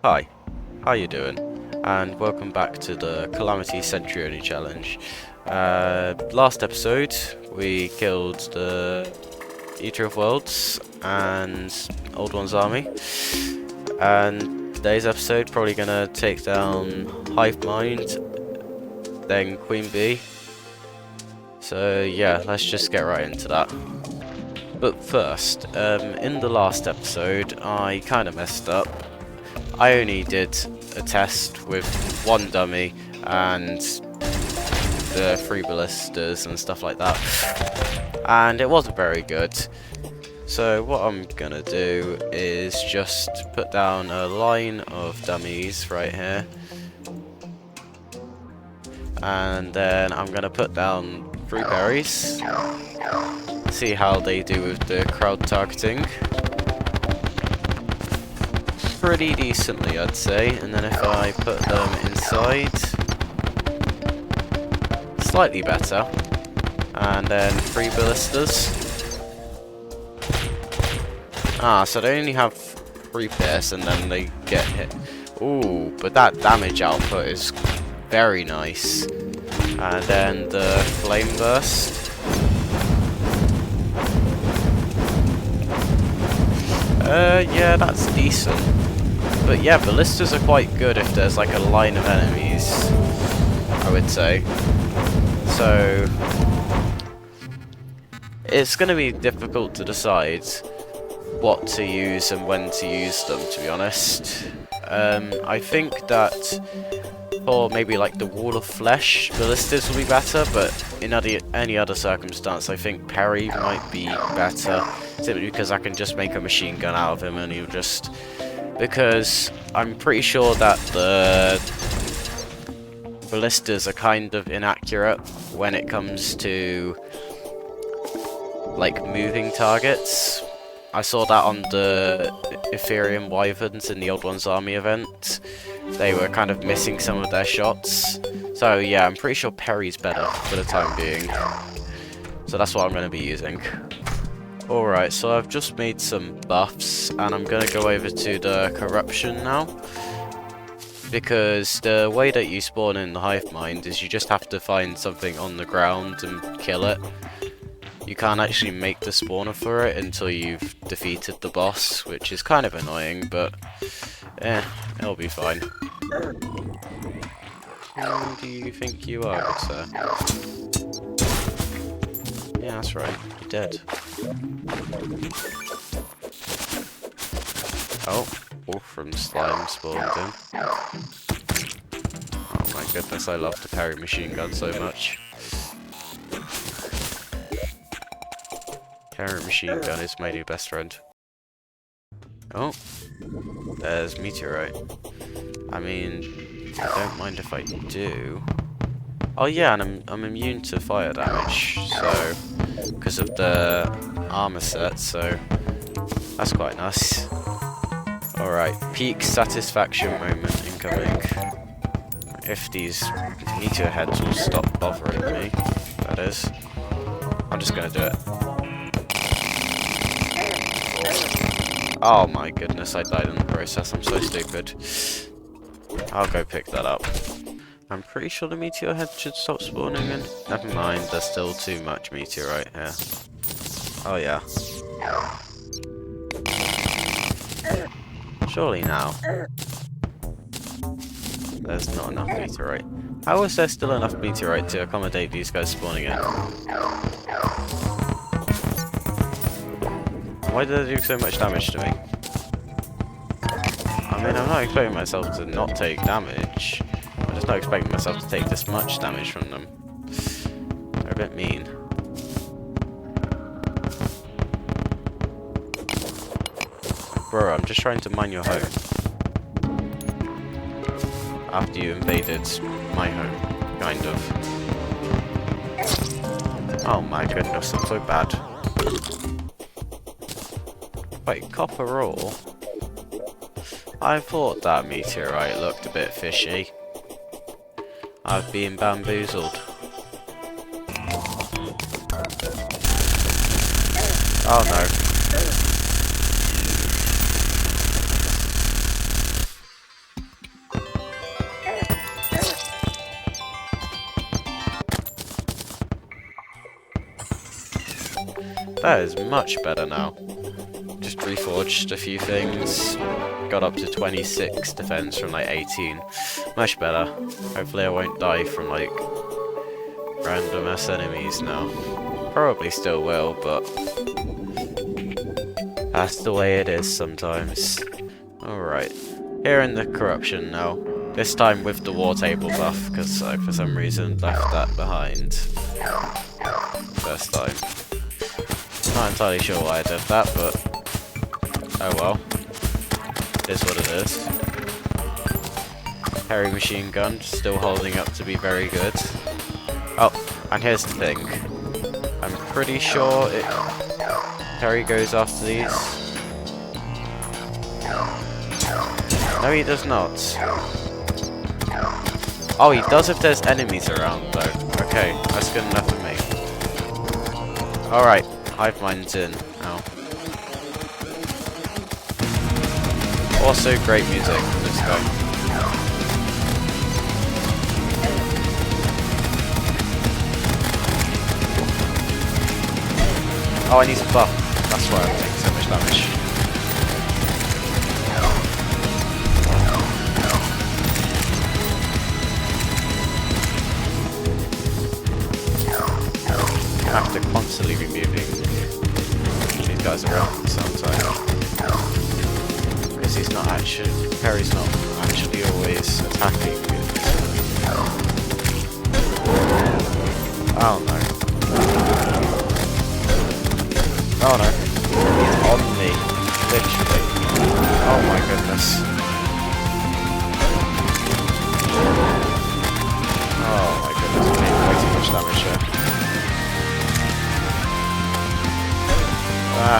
Hi, how you doing? And welcome back to the Calamity Sentry only challenge. Last episode we killed the Eater of Worlds and Old One's army, and today's episode probably gonna take down Hive Mind, then Queen Bee. So yeah, let's just get right into that. But first, in the last episode I kind of messed up. I only did a test with one dummy and the 3 ballistas and stuff like that, and it wasn't very good. So what I'm gonna do is just put down a line of dummies right here, and then I'm gonna put down 3 berries, see how they do with the crowd targeting. Pretty decently, I'd say, and then if I put them inside, slightly better, and then 3 ballistas. So they only have 3 pierce and then they get hit. Ooh, but that damage output is very nice. And then the flame burst. Yeah, that's decent. But yeah, ballistas are quite good if there's like a line of enemies, I would say. So it's going to be difficult to decide what to use and when to use them, to be honest. I think that for maybe like the Wall of Flesh, ballistas will be better, but in any other circumstance, I think parry might be better, simply because I can just make a machine gun out of him and he'll just... Because I'm pretty sure that the ballistas are kind of inaccurate when it comes to like moving targets. I saw that on the Ethereum Wyverns in the Old One's Army event. They were kind of missing some of their shots. So yeah, I'm pretty sure parry's better for the time being. So that's what I'm going to be using. Alright, so I've just made some buffs, and I'm going to go over to the corruption now. Because the way that you spawn in the Hive Mind is you just have to find something on the ground and kill it. You can't actually make the spawner for it until you've defeated the boss, which is kind of annoying, but it'll be fine. Who do you think you are, good sir? Yeah, that's right. You're dead. Oh, wolf from slime spawned in. Oh my goodness, I love the parry machine gun so much. Parry machine gun is my new best friend. Oh, there's meteorite. I mean, I don't mind if I do. Oh yeah, and I'm immune to fire damage, so because of the armor set, so that's quite nice. Alright, peak satisfaction moment incoming. If these meteor heads will stop bothering me, that is. I'm just gonna do it. Oh my goodness, I died in the process, I'm so stupid. I'll go pick that up. I'm pretty sure the meteor head should stop spawning in. Never mind, there's still too much meteorite here. Oh yeah. Surely now. There's not enough meteorite. How is there still enough meteorite to accommodate these guys spawning in? Why did they do so much damage to me? I mean, I'm not expecting myself to not take damage. I'm just not expecting myself to take this much damage from them. They're a bit mean. Bro, I'm just trying to mine your home. After you invaded my home, kind of. Oh my goodness, I'm so bad. Wait, copper ore? I thought that meteorite looked a bit fishy. I've been bamboozled. Oh no. That is much better now. Just reforged a few things. Got up to 26 defense from like 18. Much better. Hopefully I won't die from like random ass enemies now. Probably still will, but that's the way it is sometimes. Alright. Here in the corruption now. This time with the war table buff, because I for some reason left that behind. First time. Not entirely sure why I did that, but oh well. It is what it is. Heavy machine gun, still holding up to be very good. Oh, and here's the thing. I'm pretty sure Terry goes after these. No, he does not. Oh, he does if there's enemies around, though. Okay, that's good enough for me. Alright, Hive mine's in now. Also, great music from this guy. Oh, I need some buff. That's why I'm taking so much damage. I have to constantly be moving these guys around sometimes. Because he's not actually, Perry's not actually always attacking. Oh no. Oh no. He's on me. Literally. Oh my goodness. Oh my goodness, I'm taking way too much damage here. Ah.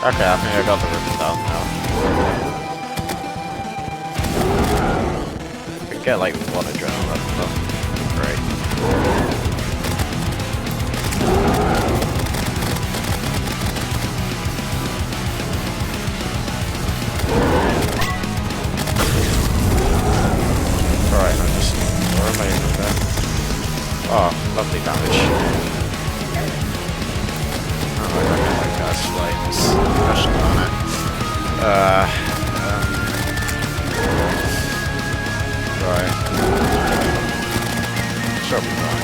Okay, I think I got the rhythm down now. I can get like one adrenaline from great. Alright, I'm just where am I in there? Oh, lovely damage. Oh, I don't like gas flames. Crashing on it. Right. Should be fine.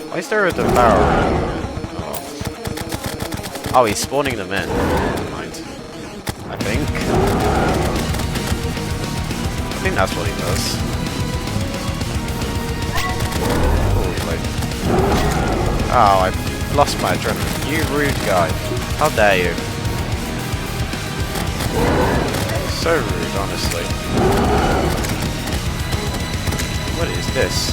Why is there a devourer? Oh, he's spawning them in. Never mind. I think that's what he does. Oh, I lost my adrenaline. You rude guy. How dare you? So rude, honestly. What is this?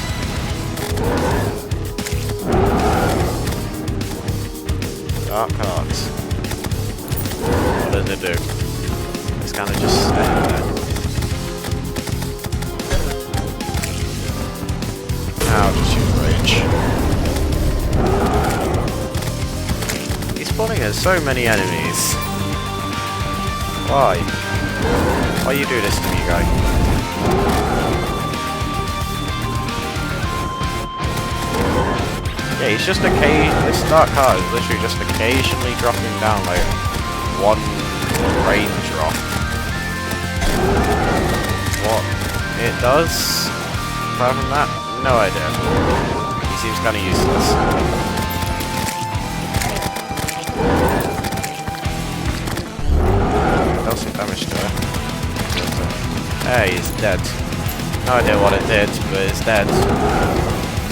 Dark cards. What does it do? It's kind of just staying there. Now just use rage. He's spawning at so many enemies. Why? Why you do this to me, guy? Yeah, he's just this dark card is literally just occasionally dropping down like one rain drop. What it does? Apart from that, no idea. He seems kind of useless. Dealt some damage to it. Hey, he's dead. No idea what it did, but it's dead.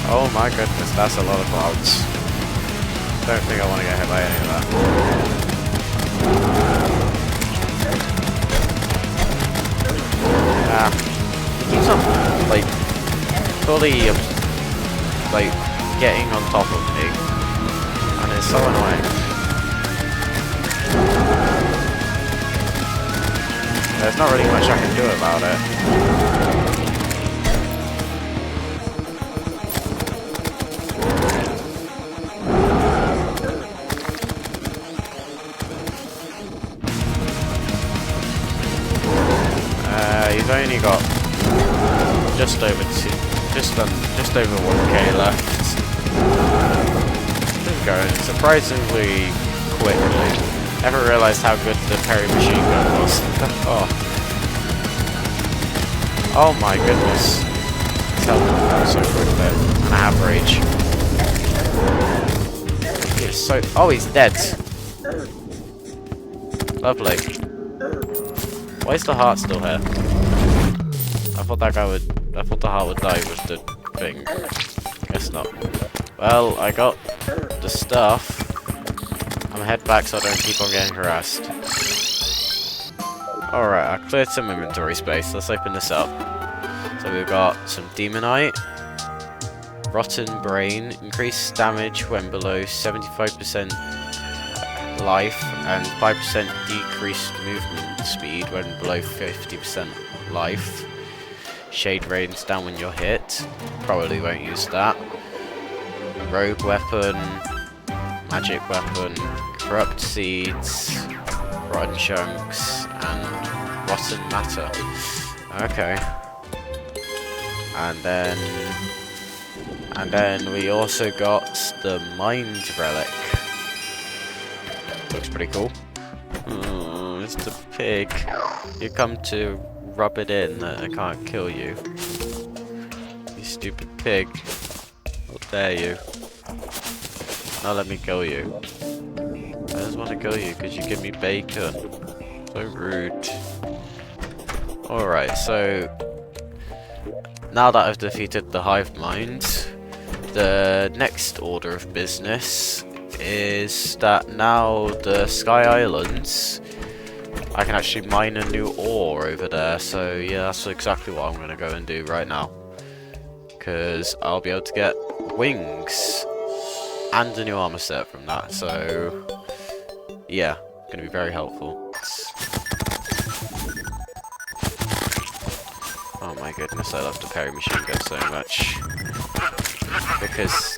Oh my goodness, that's a lot of odds. Don't think I want to get hit by any of that. Ah, he keeps on, like, fully, like, getting on top of me. And it's so annoying. There's not really much I can do about it. you've only got just over 1k left. Been going surprisingly quickly. Never realised how good the parry machine gun was. Oh my goodness. His health so quick there. And I have rage. He's so. Oh, he's dead. Lovely. Why is the heart still here? I thought the heart would die with the thing. Guess not. Well, I got the stuff. I'm gonna head back so I don't keep on getting harassed. Alright, I cleared some inventory space. Let's open this up. So we've got some Demonite, Rotten Brain, increased damage when below 75% life, and 5% decreased movement speed when below 50% life. Shade rains down when you're hit. Probably won't use that. Rogue weapon, magic weapon, corrupt seeds, rotten chunks, and rotten matter. Okay. And then we also got the mind relic. Looks pretty cool. Oh, it's the pig. You come to rub it in that I can't kill you. You stupid pig. How dare you? Now let me kill you. I just want to kill you because you give me bacon. So rude. Alright, so now that I've defeated the hive mind, the next order of business is that now the Sky Islands, I can actually mine a new ore over there. So yeah, that's exactly what I'm going to go and do right now. Because I'll be able to get wings and a new armor set from that. So yeah, going to be very helpful. Oh my goodness, I love the parry machine gun so much. Because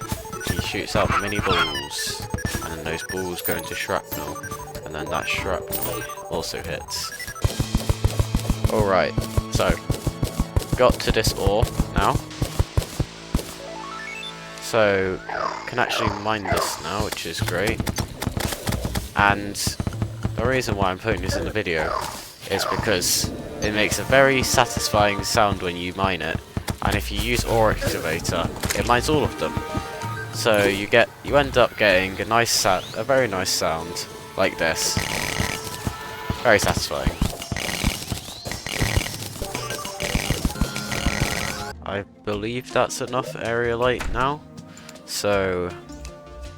he shoots out mini balls, and then those balls go into shrapnel, and then that shrapnel also hits. Alright, so got to this ore now. So can actually mine this now, which is great. And the reason why I'm putting this in the video is because it makes a very satisfying sound when you mine it, and if you use Ore Excavator, it mines all of them. So you end up getting a very nice sound like this. Very satisfying. I believe that's enough area light now. So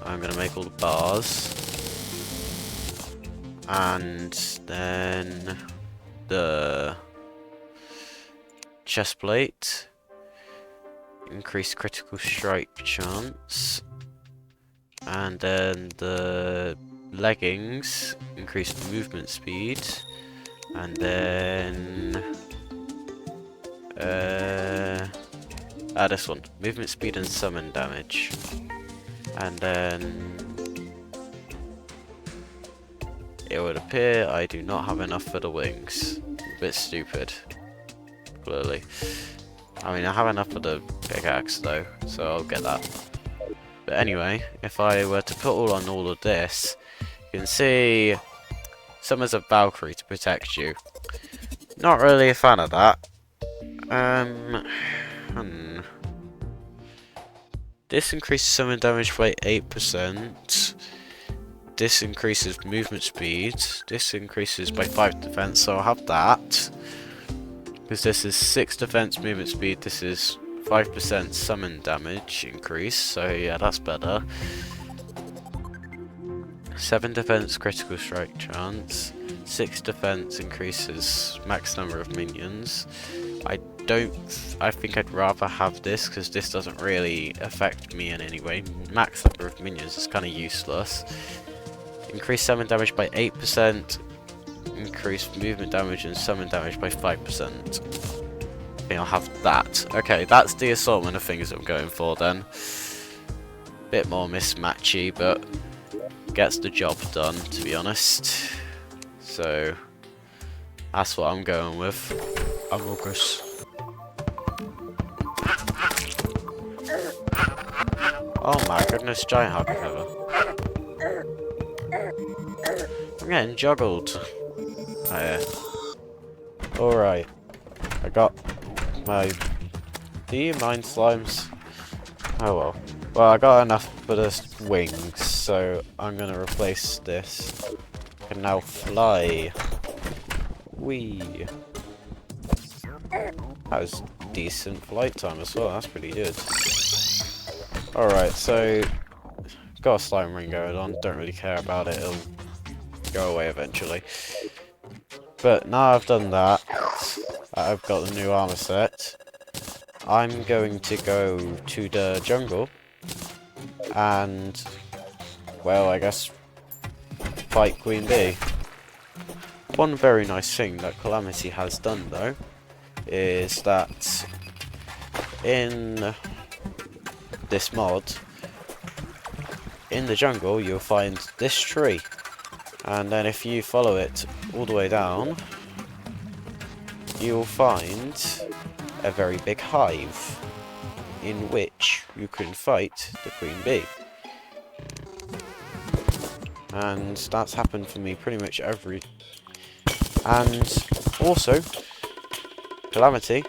I'm gonna make all the bars, and then the chest plate, increased critical strike chance, and then the leggings, increased movement speed, and then this one, movement speed and summon damage, and then it would appear I do not have enough for the wings. A bit stupid, clearly. I mean, I have enough for the pickaxe though, so I'll get that. But anyway, if I were to put all of this, you can see summons a Valkyrie to protect you. Not really a fan of that. This increases summon damage by 8%. This increases movement speed. This increases by 5 defense, so I'll have that. Because this is 6 defense, movement speed. This is 5% summon damage increase, so yeah, that's better. 7 defense, critical strike chance. 6 defense increases max number of minions. I think I'd rather have this because this doesn't really affect me in any way. Max number of minions is kind of useless. Increase summon damage by 8%. Increase movement damage and summon damage by 5%. I think I'll have that. Okay, that's the assortment of things I'm going for then. Bit more mismatchy, but gets the job done, to be honest. So That's what I'm going with. Amogus. Oh my goodness, giant hug cover. I'm getting juggled. Oh yeah. Alright. I got my... Do you mind slimes? Oh well. Well, I got enough for the wings, so I'm gonna replace this. I can now fly. Whee! That was decent flight time as well, that's pretty good. Alright, so... Got a slime ring going on, don't really care about it, it'll go away eventually. But now I've done that, I've got the new armor set. I'm going to go to the jungle and, well, I guess fight Queen Bee. One very nice thing that Calamity has done though is that in this mod, in the jungle you'll find this tree, and then if you follow it all the way down you'll find a very big hive in which you can fight the Queen Bee. And that's happened for me pretty much every... And also, Calamity,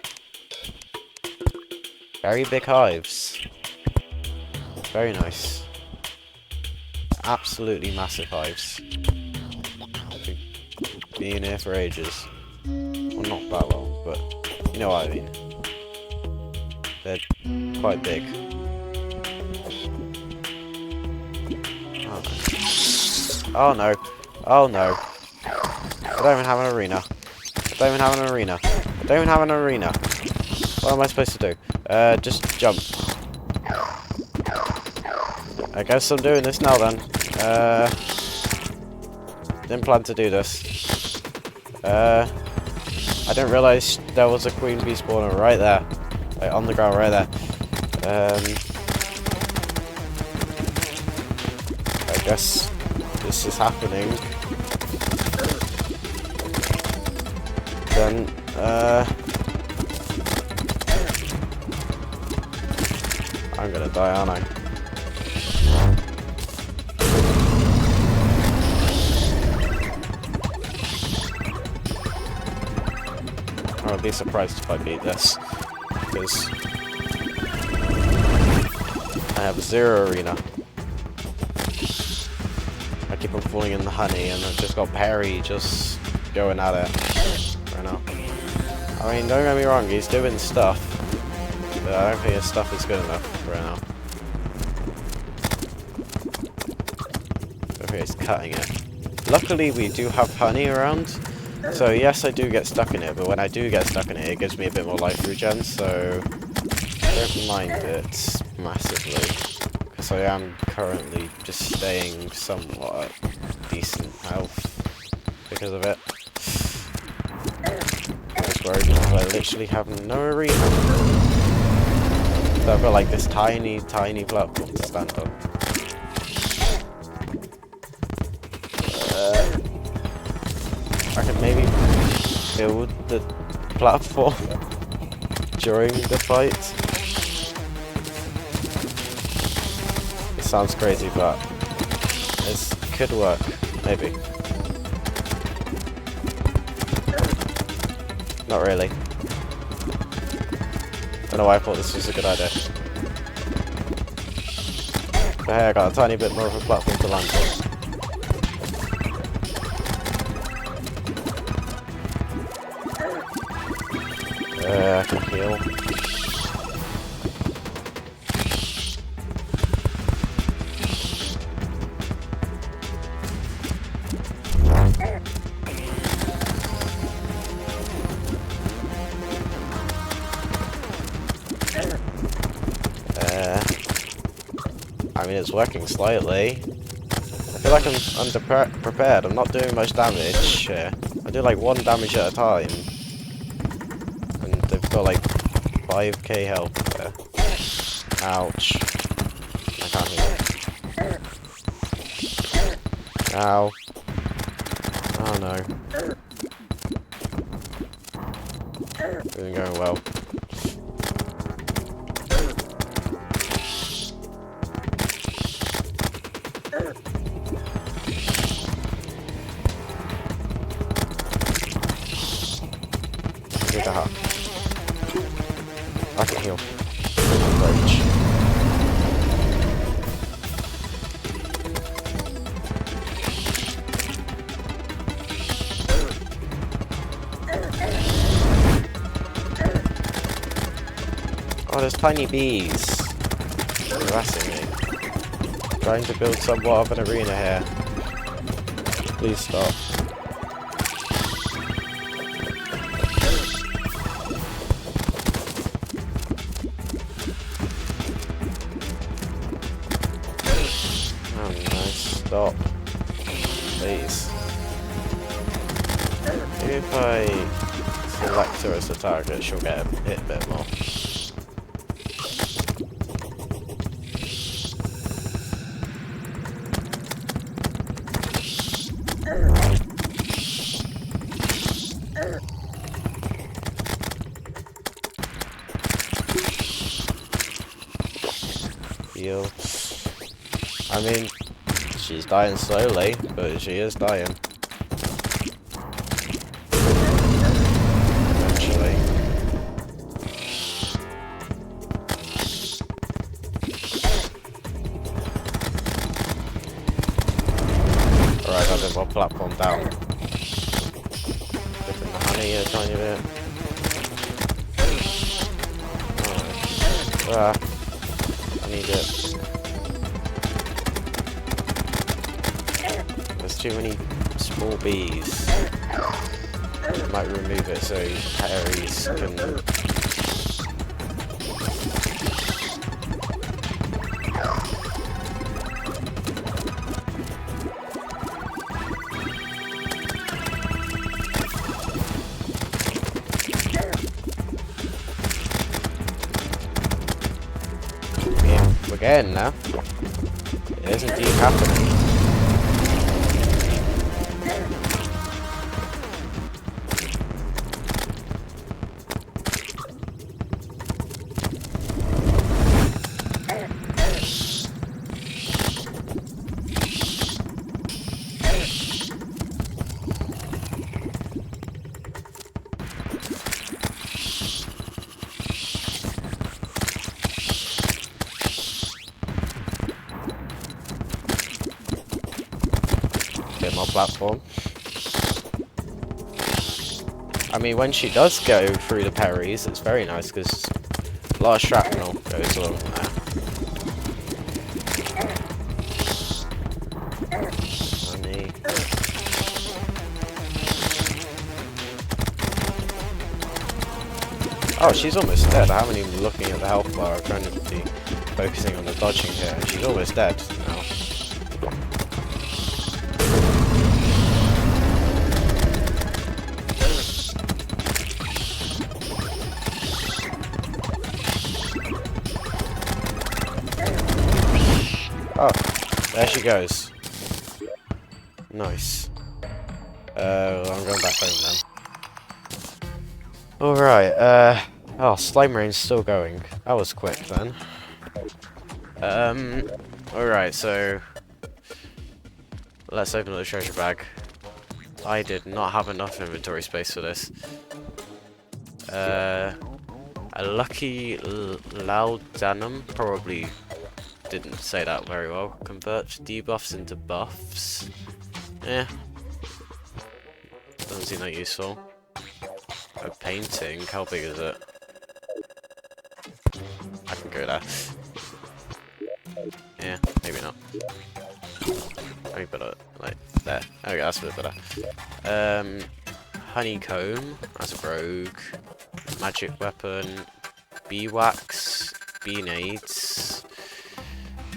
very big hives. Very nice. Absolutely massive hives. Been here for ages. Well, not that long, but you know what I mean. They're quite big. Oh no. Oh no. I don't even have an arena. I don't even have an arena. I don't even have an arena. What am I supposed to do? Just jump. I guess I'm doing this now then. Didn't plan to do this. I didn't realise there was a queen bee spawner right there. Like, on the ground right there. I guess this is happening. Then, I'm gonna die, aren't I? I would be surprised if I beat this, because I have 0 arena. I keep on falling in the honey, and I've just got Perry just going at it right now. I mean, don't get me wrong, he's doing stuff, but I don't think his stuff is good enough right now. I think he's cutting it. Luckily, we do have honey around. So yes, I do get stuck in it, but when I do get stuck in it, it gives me a bit more life regen, so I don't mind it massively, because I am currently just staying somewhat at decent health because of it. Just worried because I literally have no arena. So I've got like this tiny platform to stand on. I can maybe build the platform during the fight. It sounds crazy, but this could work, maybe. Not really. Don't know why I thought this was a good idea. But hey, I got a tiny bit more of a platform to land on. I can heal. I mean, it's working slightly. I feel like I'm underprepared. I'm not doing much damage. I do like 1 damage at a time. They've got like 5k health there. Ouch. I can't heal. Ow. Oh no. Isn't going well. Get the heart. I can heal. Rage. Oh, there's tiny bees harassing me. Trying to build somewhat of an arena here. Please stop. Oh, nice. Stop. Please. Maybe if I select her as a target, she'll get hit a bit more. Heal. I mean, she's dying slowly, but she is dying. Eventually. Alright, I've got my platform down. Dipping the honey a tiny bit. Oh. I need it. There's too many small bees. I might remove it so Harry's can... Yeah, we're getting now. It is indeed happening. Get my platform. I mean, when she does go through the parries, it's very nice because a lot of shrapnel goes along there. Honey. Oh, she's almost dead. I haven't even been looking at the health bar. I'm trying to be focusing on the dodging here. She's almost dead now. Oh, there she goes. Nice. I'm going back home then. Alright, oh, slime rain's still going. That was quick then. Alright, so let's open the treasure bag. I did not have enough inventory space for this. A lucky laudanum, probably didn't say that very well. Converts debuffs into buffs. Eh. Doesn't seem that useful. A painting, how big is it? I can go there. Yeah, maybe not. Let me put it like there. There we go, that's a bit better. Honeycomb, that's a rogue. Magic weapon. Bee wax. Bee nades.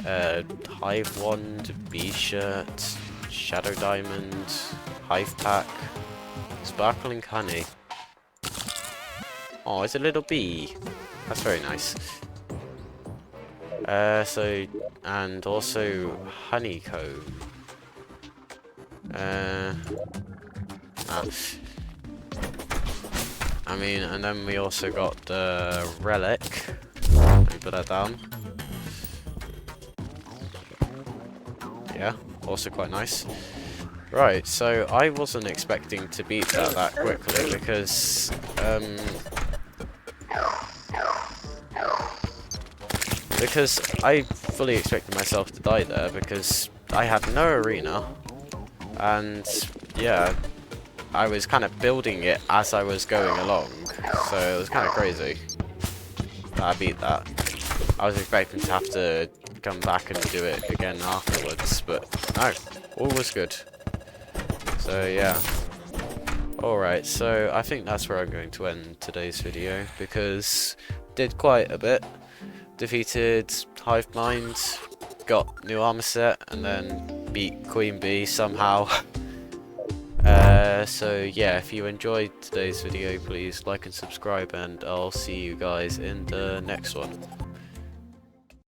Hive wand. Bee shirt. Shadow diamond. Hive pack. Sparkling honey. Oh, it's a little bee. That's very nice. And also honeycomb. I mean, and then we also got the relic. Let me put that down. Yeah, also quite nice. Right, so I wasn't expecting to beat that quickly because I fully expected myself to die there because I had no arena, and yeah, I was kind of building it as I was going along, so it was kind of crazy that I beat that. I was expecting to have to come back and do it again afterwards, but no, all was good. So yeah. Alright, so I think that's where I'm going to end today's video, because did quite a bit. Defeated Hive Mind, got new armor set, and then beat Queen Bee somehow. So yeah, if you enjoyed today's video, please like and subscribe, and I'll see you guys in the next one.